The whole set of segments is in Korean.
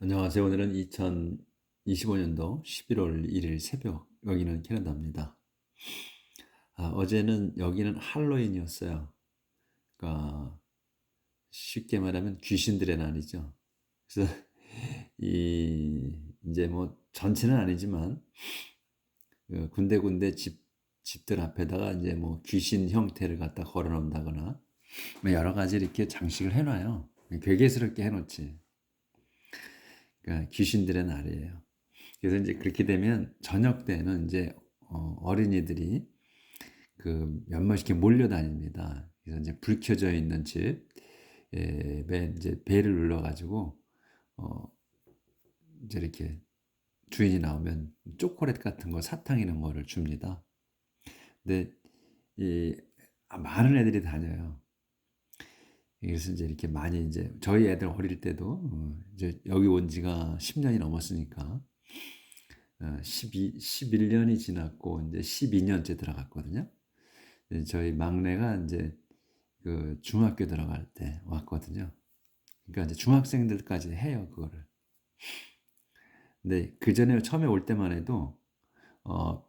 안녕하세요. 오늘은 2025년도 11월 1일 새벽, 여기는 캐나다입니다. 어제는 여기는 할로윈이었어요. 그러니까 쉽게 말하면 귀신들의 날이죠. 그래서 이제 뭐 전체는 아니지만 그 군데군데 집들 앞에다가 이제 뭐 귀신 형태를 갖다 걸어 놓는다거나 뭐 여러 가지 이렇게 장식을 해놔요. 괴괴스럽게 해놓지. 그러니까 귀신들의 날이에요. 그래서 이제 그렇게 되면 저녁 때는 이제 어린이들이 그 몇몇이 이렇게 몰려다닙니다. 그래서 이제 불 켜져 있는 집에 이제 벨을 눌러가지고 어 이제 이렇게 주인이 나오면 초콜릿 같은 거, 사탕 이런 거를 줍니다. 근데 이 많은 애들이 다녀요. 그래서 이제 이렇게 많이 이제 저희 애들 어릴 때도 이제 여기 온 지가 10년이 넘었으니까 11년이 지났고 이제 12년째 들어갔거든요. 저희 막내가 이제 그 중학교 들어갈 때 왔거든요. 그러니까 이제 중학생들까지 해요, 그거를. 근데 그 전에 처음에 올 때만 해도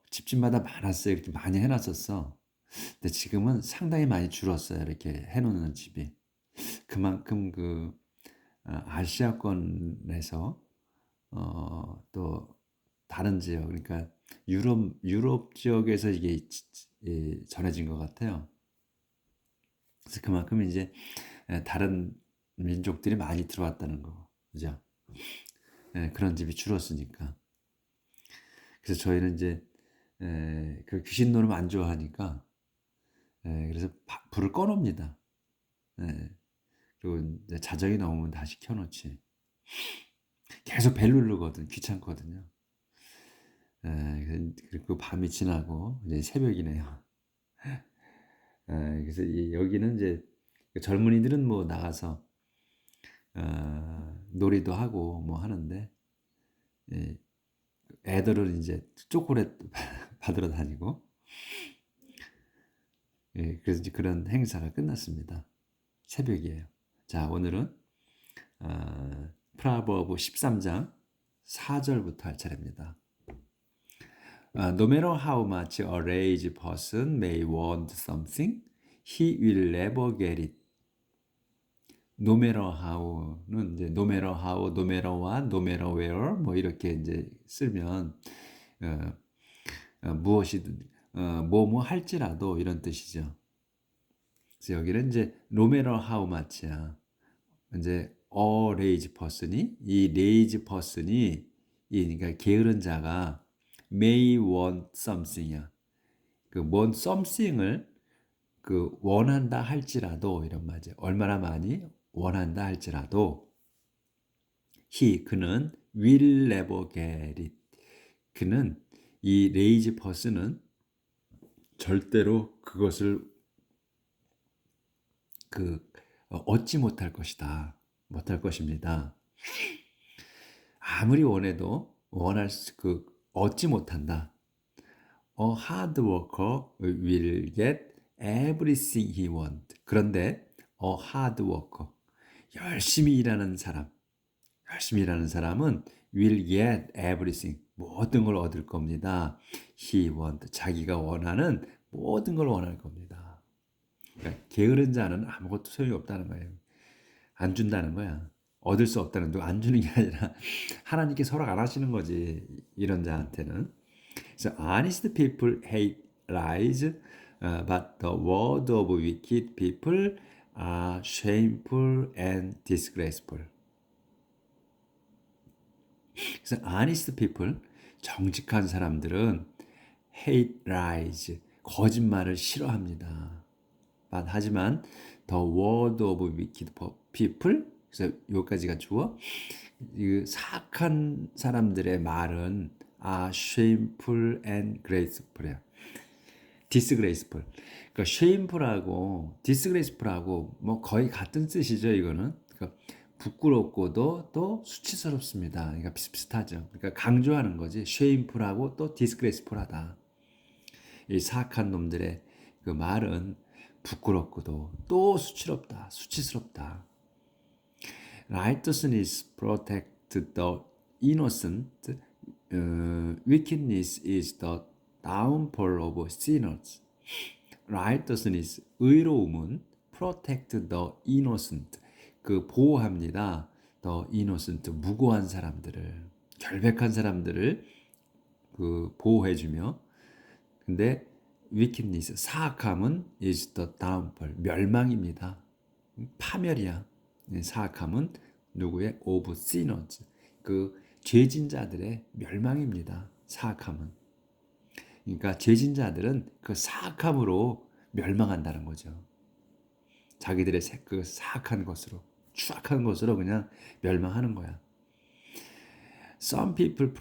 집집마다 많았어요. 이렇게 많이 해놨었어. 근데 지금은 상당히 많이 줄었어요. 이렇게 해놓는 집이. 그만큼 그 아시아권에서 또 다른 지역, 그러니까 유럽 지역에서 이게 전해진 것 같아요. 그래서 그만큼 이제 다른 민족들이 많이 들어왔다는 거, 그죠? 그런 집이 줄었으니까. 그래서 저희는 이제 그 귀신 노름 안 좋아하니까 그래서 불을 꺼놉니다. 예, 그리고 이제 자정이 넘으면 다시 켜놓지. 계속 벨 누르거든, 귀찮거든요. 그리고 밤이 지나고 이제 새벽이네요. 그래서 여기는 이제 젊은이들은 뭐 나가서 놀이도 하고 뭐 하는데 예, 애들은 이제 초콜릿 받으러 다니고 그래서 이제 그런 행사가 끝났습니다. 새벽이에요. 자, 오늘은 프라버브 13장 4절부터 할 차례입니다. No matter how much a rich person may want something, he will never get it. No matter how는 이제 no matter how, no matter what, no matter where 뭐 이렇게 이제 쓰면 어, 무엇이든 뭐뭐 할지라도 이런 뜻이죠. 그래서 여기는 이제 no matter how much야. 이제 a lazy person이 이 lazy person이 그러니까 게으른 자가 may want something이야. 그 want something을 그 원한다 할지라도 이런 말이죠. 얼마나 많이 원한다 할지라도 그는 will never get it. 그는 이 lazy person은 절대로 그것을 그 얻지 못할 것이다. 못할 것입니다. 아무리 원해도 그 얻지 못한다. A hard worker will get everything he wants. 그런데 a hard worker, 열심히 일하는 사람은 will get everything, 모든 걸 얻을 겁니다. He wants, 자기가 원하는 모든 걸 원할 겁니다. 그러니까 게으른 자는 아무것도 소용이 없다는 거예요. 안 준다는 거야. 얻을 수 없다는 거, 안 주는 게 아니라 하나님께 허락 안 하시는 거지, 이런 자한테는. So honest people hate lies, but the word of wicked people are shameful and disgraceful. 그래서 honest people, 정직한 사람들은 hate lies, 거짓말을 싫어합니다. 하지만 the word of wicked people, 그래서 여기까지가 주어. 이 사악한 사람들의 말은 shameful and graceful이야. disgraceful. 그러니까 shameful하고 disgraceful하고 뭐 거의 같은 뜻이죠, 이거는. 그러니까 부끄럽고도 또 수치스럽습니다. 그러니까 비슷하죠. 그러니까 강조하는 거지. shameful하고 또 disgraceful하다. 이 사악한 놈들의 그 말은 부끄럽고도 또 수치스럽다. Righteousness the innocent. Wickedness is the downfall of sinners. Righteousness, 의로움은 protect the innocent, 그 보호합니다. the innocent, 무고한 사람들을, 결백한 사람들을 그 보호해주며, 근데 wickedness, 사악함은 is the downfall, 멸망입니다. 파멸이야. 사악함은 누구의? of sinners, 그 죄진 자들의 멸망입니다. 사악함은. 그러니까 죄진 자들은 그 사악함으로 멸망한다는 거죠. 자기들의 그 사악한 것으로, 추악한 것으로 그냥 멸망하는 거야. Some people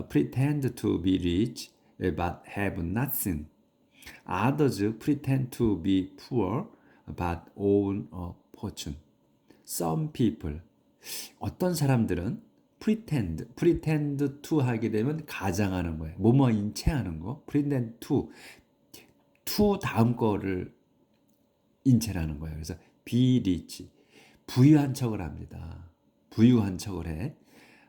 pretend to be rich but have nothing. Others pretend to be poor but own a fortune. Some people, 어떤 사람들은 pretend to 하게 되면 가장하는 거예요. 뭐뭐 인체하는 거. pretend to 다음 거를 인체라는 거예요. 그래서 be rich, 부유한 척을 합니다. 부유한 척을 해.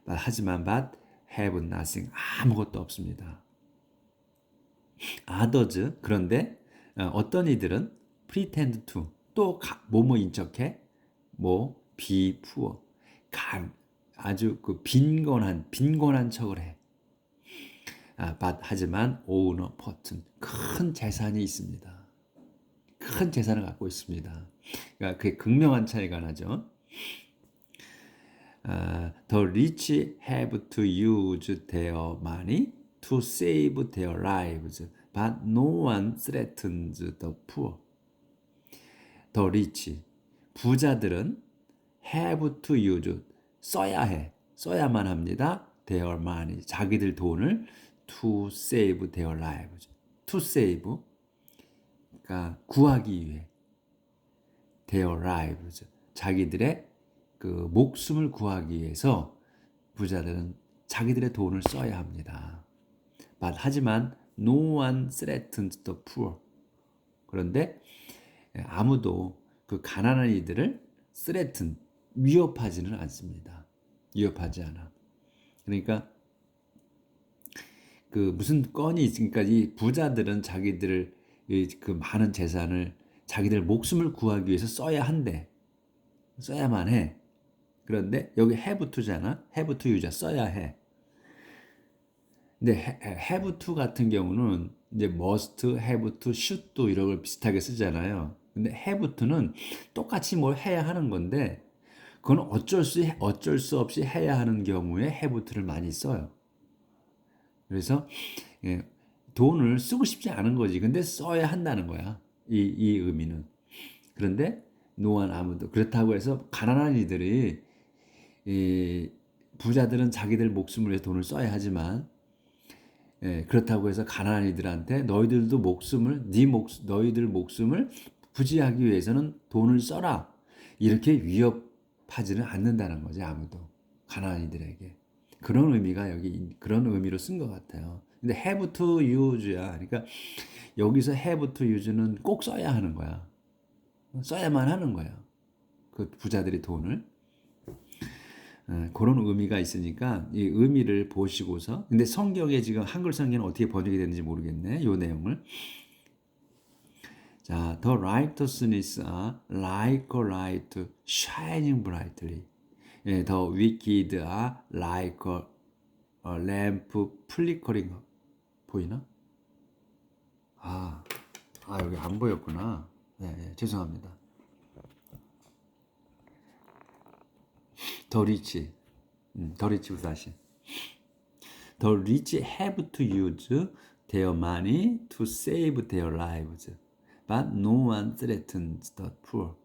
하지만 but have nothing, 아무것도 없습니다. others, 그런데 어떤 이들은 pretend to, 또 뭐뭐인 척해. 뭐 be poor, 아주 그 빈곤한 척을 해. but 하지만 own a fortune, 큰 재산이 있습니다. 큰 재산을 갖고 있습니다. 그러니까 그게 극명한 차이가 나죠. The rich have to use their money to save their lives, but no one threatens the poor. The rich, 부자들은 have to use, 써야만 합니다. their money, 자기들 돈을 to save their lives. to save, 그러니까 구하기 위해. their lives, 자기들의 그 목숨을 구하기 위해서 부자들은 자기들의 돈을 써야 합니다. 하지만 no one threatens the poor. 그런데 아무도 그 가난한 이들을 threaten, 위협하지는 않습니다. 위협하지 않아. 그러니까 그 무슨 건이 있으니까 이 부자들은 자기들을 그 많은 재산을 자기들 목숨을 구하기 위해서 써야만 해. 그런데 여기 have to잖아. have to use, 써야 해. 근데 have to 같은 경우는 이제 must, have to, should to 이런 걸 비슷하게 쓰잖아요. 근데 have to는 똑같이 뭘 해야 하는 건데 그건 어쩔 수 없이 해야 하는 경우에 have to를 많이 써요. 그래서 돈을 쓰고 싶지 않은 거지. 근데 써야 한다는 거야. 이 의미는. 그런데 노안 아무도, 그렇다고 해서 가난한 이들이, 부자들은 자기들 목숨을 위해 돈을 써야 하지만, 그렇다고 해서 가난한 이들한테 너희들 목숨을 부지하기 위해서는 돈을 써라, 이렇게 위협하지는 않는다는 거지. 아무도 가난한 이들에게. 그런 의미가 그런 의미로 쓴 것 같아요. 근데 have to use야. 그러니까 여기서 have to use는 꼭 써야 하는 거야. 써야만 하는 거야. 그 부자들이 돈을. 그런 의미가 있으니까 이 의미를 보시고서, 근데 성경에 지금 한글 성경은 어떻게 번역이 되는지 모르겠네. 이 내용을. 자, the righteousness are like a light shining brightly. The wicked are like a lamp flickering. 보이나? 여기 안 보였구나. 네, 죄송합니다. 더 리치, 다시. The rich have to use their money to save their lives, but no one threatens the poor.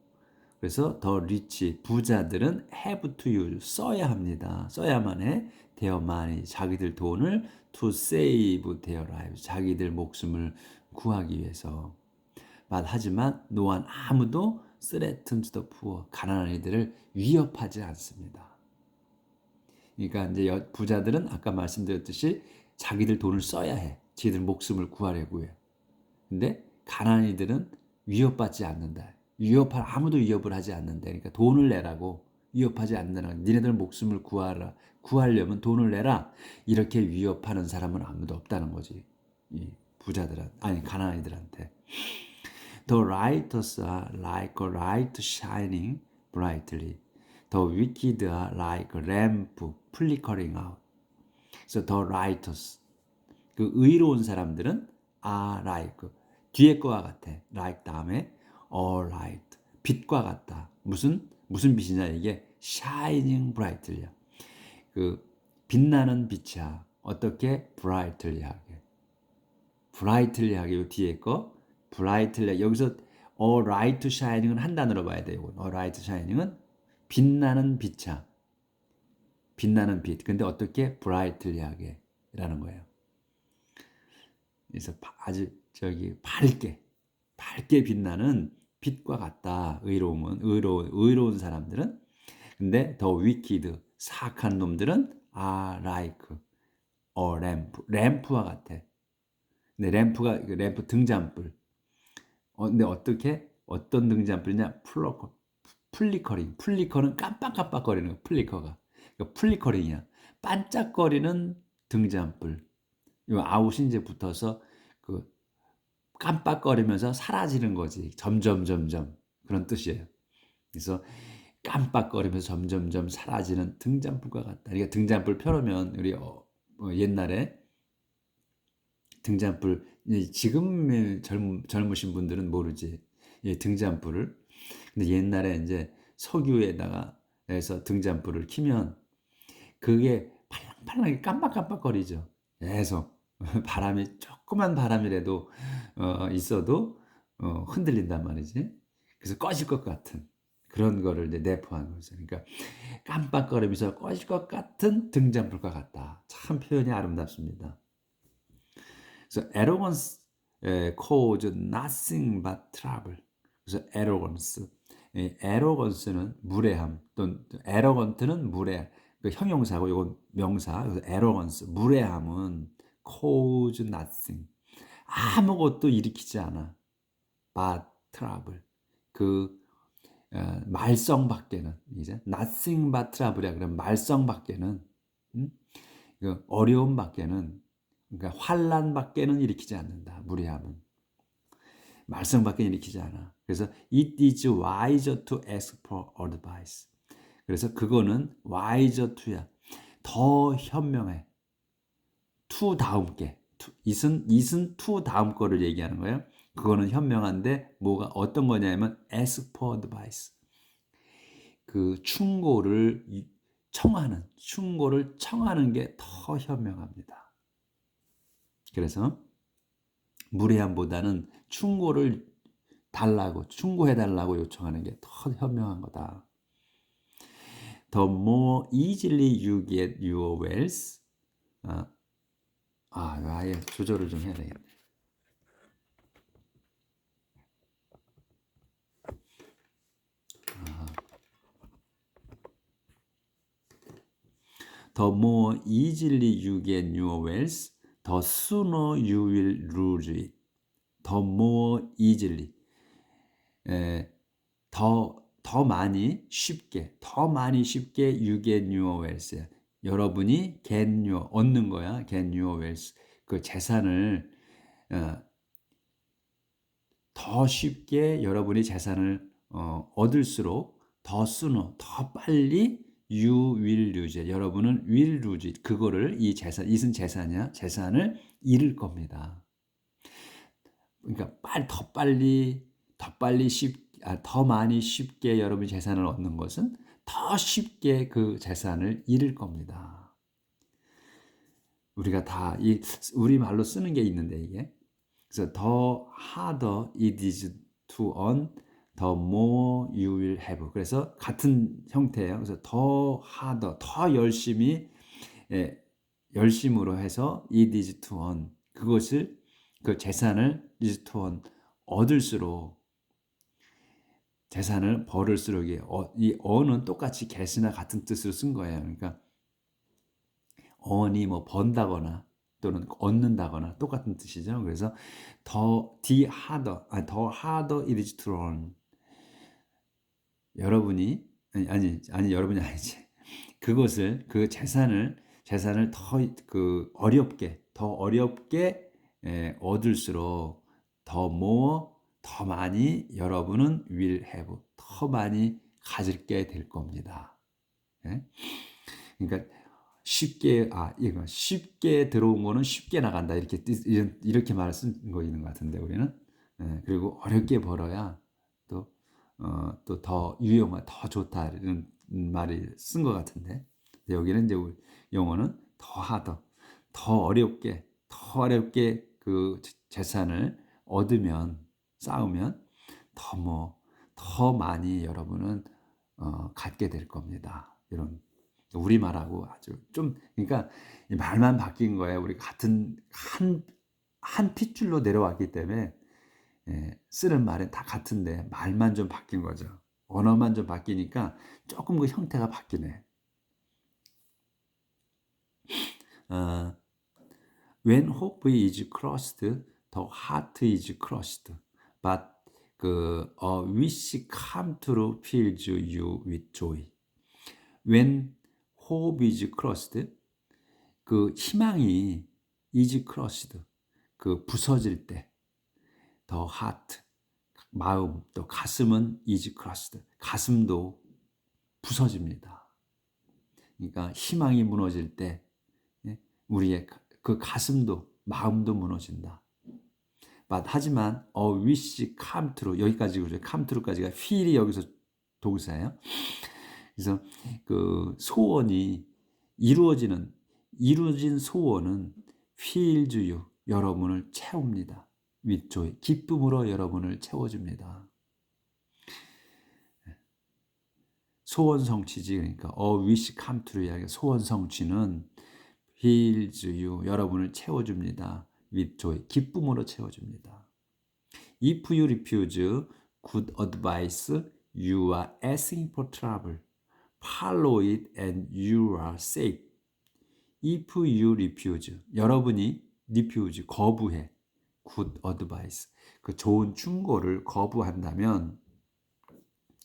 그래서 the rich, 부자들은 have to use, 써야 합니다. 써야만 해. their money, 자기들 돈을 to save their lives, 자기들 목숨을 구하기 위해서. 하지만 no one, 아무도 threatens the poor, 가난한 이들을 위협하지 않습니다. 그러니까 이제 부자들은 아까 말씀드렸듯이 자기들 돈을 써야 해. 자기들 목숨을 구하려고 해. 근데 가난한 이들은 위협받지 않는다. 아무도 위협을 하지 않는다. 그러니까 돈을 내라고 위협하지 않느라. 니네들 목숨을 구하려면 돈을 내라. 이렇게 위협하는 사람은 아무도 없다는 거지. 이 부자들한 아니 가난아이들한테. The righteous are like a light shining brightly. The wicked are like a lamp flickering out. So the righteous, 그 의로운 사람들은 are like, 뒤에 거와 같아. like 다음에 all light, 빛과 같다. 무슨 빛이냐 이게 shining brightly야. 그 빛나는 빛이야. 어떻게 brightly하게. brightly하게 요 뒤에 거 brightly 여기서 all light shining은 한 단어로 봐야 돼요. all light shining은 빛나는 빛이야. 빛나는 빛. 근데 어떻게 brightly하게라는 거예요. 그래서 아주 밝게 빛나는 빛과 같다. 의로운 사람들은. 근데 더 wicked, 사악한 놈들은 are like a lamp, 램프와 같아. 근데 램프 등잔불. 근데 어떤 등잔불이냐? 플리커링은 깜빡깜빡거리는 거. 플리커가. 그러니까 플리커링이야. 반짝거리는 등잔불. 이 아웃이 이제 붙어서 그 깜빡거리면서 사라지는 거지. 점점 그런 뜻이에요. 그래서 깜빡거리면서 점점 사라지는 등잔불과 같다. 그러니까 등잔불 펴놓으면 우리 옛날에 등잔불 지금 젊으신 분들은 모르지. 등잔불을. 근데 옛날에 이제 석유에다가 해서 등잔불을 켜면 그게 팔랑팔랑하게 깜빡깜빡거리죠. 계속 조그만 바람이라도 있어도 흔들린단 말이지. 그래서 꺼질 것 같은 그런 거를 이제 내포한 거죠. 그러니까 깜빡거리면서 꺼질 것 같은 등잔불과 같다. 참 표현이 아름답습니다. 그래서 arrogance cause nothing but trouble. 그래서 arrogance는 무례함 또는 arrogant는 무례. 그 형용사고 이건 명사. 그래서 arrogance 무례함은 cause nothing 아무것도 일으키지 않아. but trouble 그 말썽밖에는 이제 nothing but trouble이야. 그럼 말썽밖에는 그 어려움밖에는 그러니까 환란밖에는 일으키지 않는다. 무례함은 말썽밖에 일으키지 않아. 그래서 it is wiser to ask for advice. 그래서 그거는 wiser to야. 더 현명해. to 다음 게. it은 to 다음 거를 얘기하는 거예요. 그거는 현명한데 뭐가 어떤 거냐면 ask for advice. 그 충고를 청하는 게 더 현명합니다. 그래서 무례함보다는 충고해달라고 요청하는 게 더 현명한 거다. The more easily you get your wealth. 아예 조절을 좀 해야 되겠네. The more easily you get your wealth, the sooner you will lose it. The more easily. 더 많이 쉽게 you get your wealth. 여러분이 얻는 거야. get your wealth. 그 재산을 더 쉽게 여러분이 재산을 얻을수록 더 sooner, 더 빨리 you will lose it. 여러분은 will lose it. 그거를 이은 재산이야. 재산을 잃을 겁니다. 그러니까 더 많이 쉽게 여러분이 재산을 얻는 것은 더 쉽게 그 재산을 잃을 겁니다. 우리가 다 우리말로 쓰는 게 있는데 이게 그래서 the harder it is to earn, the more you will have. 그래서 같은 형태예요. 그래서 더 harder, 더 열심으로 해서 it is to earn. 그 재산을 is to earn 얻을수록 재산을 벌을수록 이 earn은 똑같이 get이나 같은 뜻으로 쓴 거예요. 그러니까 earn이 뭐 번다거나 또는 얻는다거나 똑같은 뜻이죠. 그래서 더 harder it is to earn. 여러분이 아니 여러분이 아니지. 그것을 그 재산을 더 그 어렵게 더 어렵게 얻을수록 더 more 더 많이 여러분은 will have 더 많이 가질게 될 겁니다. 예? 그러니까 이거 쉽게 들어온 거는 쉽게 나간다 이렇게 말을 쓴 거 있는 것 같은데 우리는 그리고 어렵게 벌어야 또 더 유용하 더 좋다 이런 말이 쓴 것 같은데 여기는 이제 영어는 더 하더 더 어렵게 그 재산을 얻으면 쌓으면 더 많이 여러분은 갖게 될 겁니다. 이런 우리말하고 아주 좀 그러니까 말만 바뀐 거예요. 우리 같은 한 핏줄로 내려왔기 때문에 쓰는 말은 다 같은데 말만 좀 바뀐 거죠. 언어만 좀 바뀌니까 조금 그 형태가 바뀌네. 어, When hope is crossed, the heart is crushed. But a wish come true fills you with joy. When hope is crossed, 그 희망이 is crushed, 그 부서질 때, the heart, 마음, 또 가슴은 is crushed, 가슴도 부서집니다. 그러니까 희망이 무너질 때 우리의 그 가슴도 마음도 무너진다. 하지만 wish come true 여기까지 그죠? come true까지가 feel이 여기서 동사예요. 그래서 그 소원이 이루어진 소원은 fills you 여러분을 채웁니다. with joy 기쁨으로 여러분을 채워줍니다. 소원 성취지 그러니까 wish come true 소원 성취는 fills you 여러분을 채워줍니다. with joy 기쁨으로 채워줍니다. If you refuse good advice, you are asking for trouble. Follow it and you are safe. If you refuse, 여러분이 refuse, 거부해. good advice, 그 좋은 충고를 거부한다면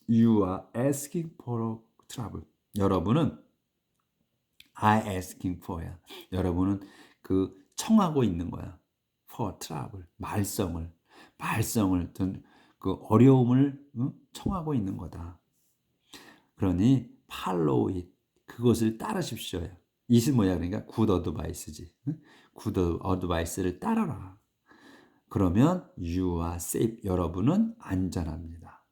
you are asking for trouble. 여러분은 are asking for야. 여러분은 그 청하고 있는 거야. for trouble, 말썽을 그 어려움을 청하고 있는 거다. 그러니 follow it 그것을 따르십시오. it은 뭐야 그러니까 good advice지. good advice를 따라라. 그러면 you are safe 여러분은 안전합니다.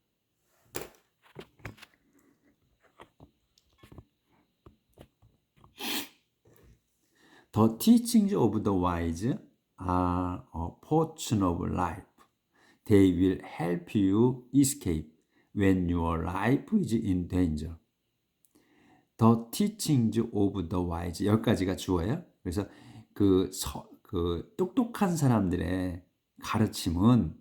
The teachings of the wise are a portion of life. They will help you escape when your life is in danger. The teachings of the wise 여기까지가 주어예요. 그래서 그 똑똑한 사람들의 가르침은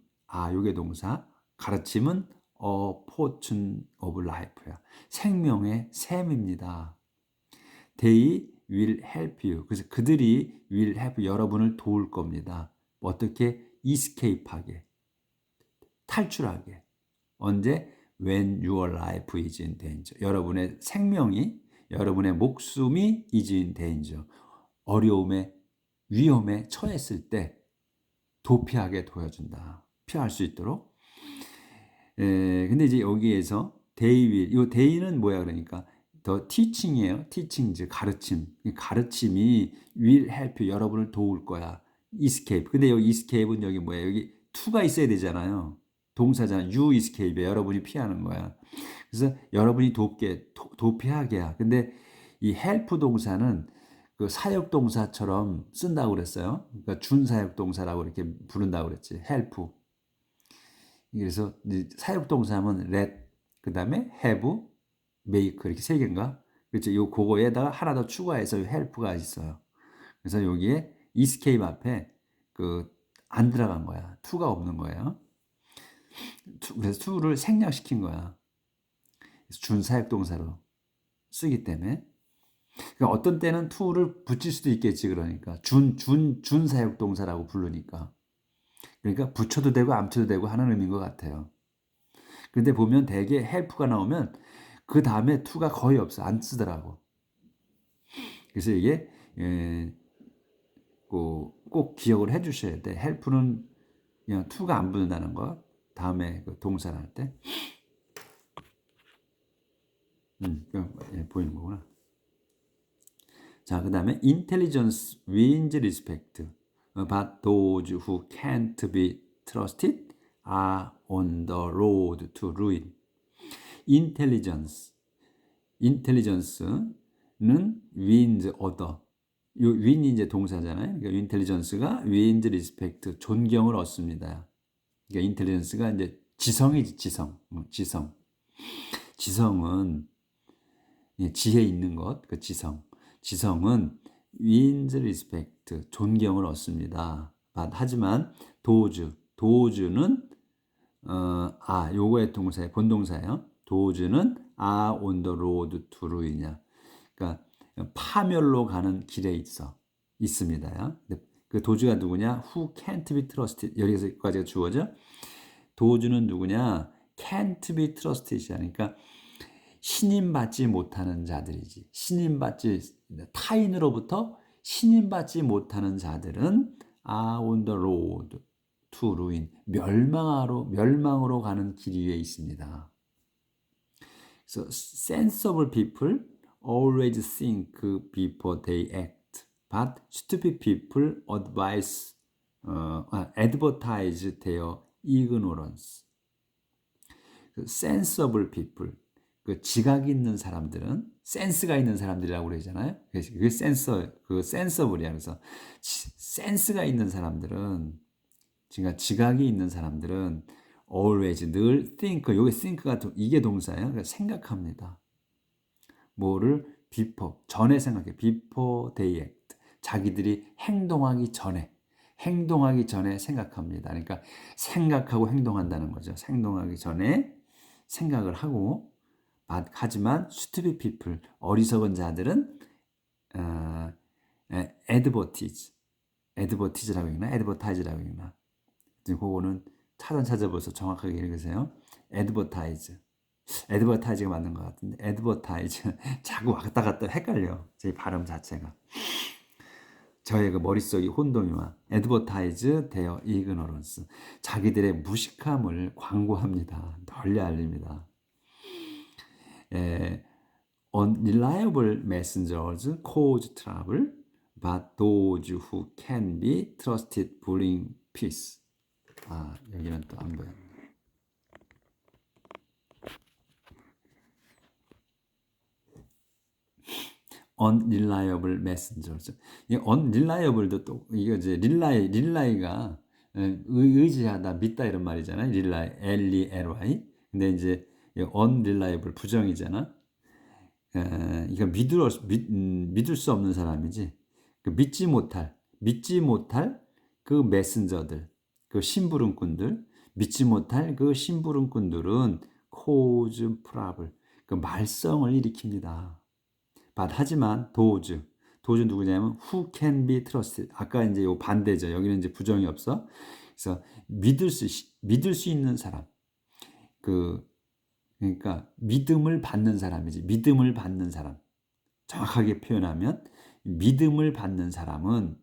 요게 동사 가르침은 a portion of life야. 생명의 셈입니다. They will help you. 그래서 그들이 will help 여러분을 도울 겁니다. 어떻게 escape하게 탈출하게. 언제? When your life is in danger. 여러분의 생명이 여러분의 목숨이 is in danger. 어려움에 위험에 처했을 때 도피하게 도와준다. 피할 수 있도록. 근데 이제 여기에서 they will, 이 they는 뭐야 그러니까 더 teaching이에요. teaching 가르침. 가르침이 will help 여러분을 도울 거야. escape. 근데 여기 escape은 여기 뭐야? 여기 to가 있어야 되잖아요. 동사잖아. you escape. 여러분이 피하는 거야. 그래서 여러분이 도피하게야. 근데 이 help 동사는 그 사역 동사처럼 쓴다고 그랬어요. 그러니까 준사역 동사라고 이렇게 부른다고 그랬지. help. 그래서 사역 동사는 let, 그다음에 have, make 이렇게 세 개인가? 그렇죠. 요 그거에다가 하나 더 추가해서 help가 있어요. 그래서 여기에 escape 앞에 안 들어간 거야. to가 없는 거예요. 그래서 to를 생략시킨 거야. 준사역 동사로 쓰기 때문에. 그러니까 어떤 때는 to를 붙일 수도 있겠지. 그러니까 준사역 동사라고 부르니까. 그러니까 붙여도 되고 안 붙여도 되고 하는 의미인 것 같아요. 그런데 보면 대개 help가 나오면 그 다음에 to가 거의 없어. 안 쓰더라고. 그래서 이게 꼭 기억을 해 주셔야 돼. help는 그냥 to가 안 붙는다는 거. 다음에 그 동사를 할 때. 보이는 거구나. 자, 그 다음에 intelligence wins respect, but those who can't be trusted are on the road to ruin. intelligence는 wins 얻어. 요 win이 이제 동사잖아요. 그러니까 intelligence가 wins respect, 존경을 얻습니다. 그러니까 intelligence가 이제 지성이지, 지성. 지성은 지혜 있는 것, 그 지성은 wins respect, 존경을 얻습니다. 하지만 도주는 요거의 동사예요. 본동사예요. 도주는 on the road to ruin이야. 그러니까 파멸로 가는 길에 있습니다. 그 도주가 누구냐? Who can't be trusted. 여기서까지가 주어져. 도주는 누구냐? Can't be trusted이야. 그러니까 신임받지 못하는 자들이지. 타인으로부터 신임받지 못하는 자들은 on the road to ruin, 멸망으로 가는 길 위에 있습니다. 그래서 sensible people always think before they act, but stupid people advertise their ignorance. sensible people, 그 지각이 있는 사람들은 센스가 있는 사람들이라고 그러잖아요. 그게 센서블이야. 그래서 센스가 있는 사람들은, 그러니까 지각이 있는 사람들은 always, 늘 think, 여기 think가 이게 동사예요. 그러니까 생각합니다. 뭐를 전에 생각해. before they act. 자기들이 행동하기 전에 생각합니다. 그러니까 생각하고 행동한다는 거죠. 행동하기 전에 생각을 하고, 하지만 stupid people, 어리석은 자들은 advertise라고 읽나? 그거는 찾아보셔서 정확하게 읽으세요. advertise가 맞는 것 같은데, advertise. 자꾸 왔다 갔다 헷갈려. 제 발음 자체가. 저의 그 머릿속이 혼동이와 advertise their ignorance. 자기들의 무식함을 광고합니다. 널리 알립니다. Unreliable messengers cause trouble, but those who can be trusted bring peace. 여기는 또 안 보여. Unreliable messengers. 이 unreliable도 또 이거 이제 릴라이가 의지하다, 믿다 이런 말이잖아요. L-E-L-Y. 근데 이제 unreliable 부정이잖아. 이거 믿을 수 없는 사람이지. 믿지 못할 그 메신저들, 그 심부름꾼들, 믿지 못할 그 심부름꾼들은 cause trouble, 그 말썽을 일으킵니다. 하지만 도주 누구냐면 who can be trusted. 아까 이제 요 반대죠. 여기는 이제 부정이 없어. 그래서 믿을 수 있는 사람. 그러니까 믿음을 받는 사람이지. 믿음을 받는 사람. 정확하게 표현하면 믿음을 받는 사람들은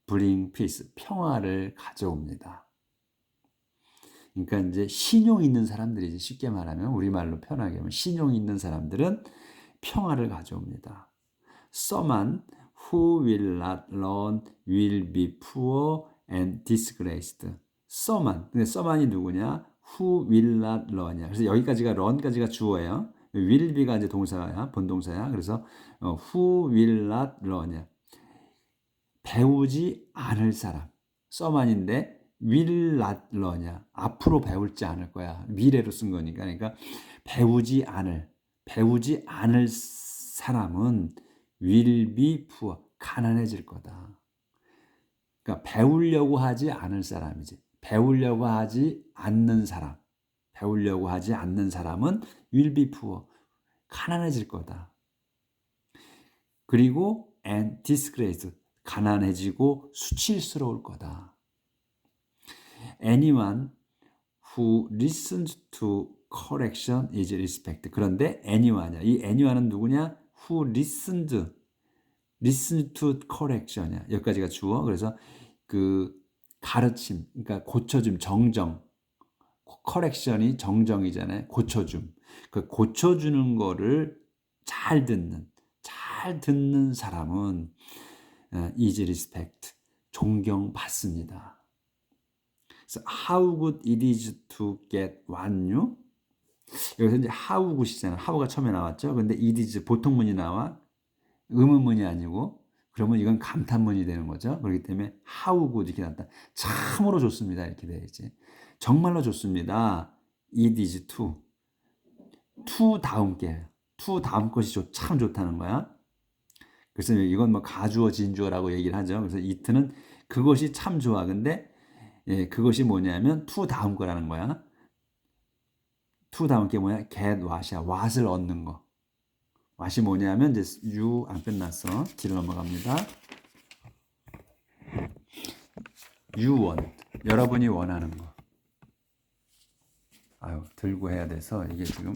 bring peace, 평화를 가져옵니다. 그러니까 이제 신용 있는 사람들이지. 쉽게 말하면, 우리말로 편하게 하면 신용 있는 사람들은 평화를 가져옵니다. Someone who will not learn will be poor and disgraced. someone이 누구냐? Who will not learn이야. 그래서 여기까지가 learn까지가 주어예요. will be가 이제 동사야, 본동사야. 그래서 who will not learn이야. 배우지 않을 사람. someone인데 will not learn이야. 앞으로 배울지 않을 거야. 미래로 쓴 거니까. 그러니까 배우지 않을 사람은 will be poor, 가난해질 거다. 그러니까 배우려고 하지 않을 사람이지. 배우려고 하지 않는 사람은 will be poor, 가난해질 거다. 그리고 and disgraced, 가난해지고 수치스러울 거다. Anyone who listens to correction is respect. 그런데 anyone이야. 이 anyone은 누구냐? who listen to correction이야. 여기까지가 주어. 그래서 그 가르침, 그러니까 고쳐줌, 정정. correction이 정정이잖아요. 고쳐줌. 그 고쳐주는 거를 잘 듣는 사람은 is respect, 존경받습니다. 그래서 how good it is to get one new. 여기서 이제 how good이잖아요. how가 처음에 나왔죠. 근데 it is 보통문이 나와. 의문문이 아니고, 그러면 이건 감탄문이 되는 거죠. 그렇기 때문에 how good 이렇게 나왔다. 참으로 좋습니다. 이렇게 돼야지. 정말로 좋습니다. it is to 다음 게, to 다음 것이 참 좋다는 거야. 그래서 이건 뭐 가주어 진주어라고 얘기를 하죠. 그래서 it는 그것이 참 좋아. 근데 그것이 뭐냐면 to 다음 거라는 거야. to 다음 게 뭐야? get what이야. what을 얻는 거. what이 뭐냐면 이제 you 안 끝났어. 뒤로 넘어갑니다. you want. 여러분이 원하는 거. 아유, 들고 해야 돼서 이게 지금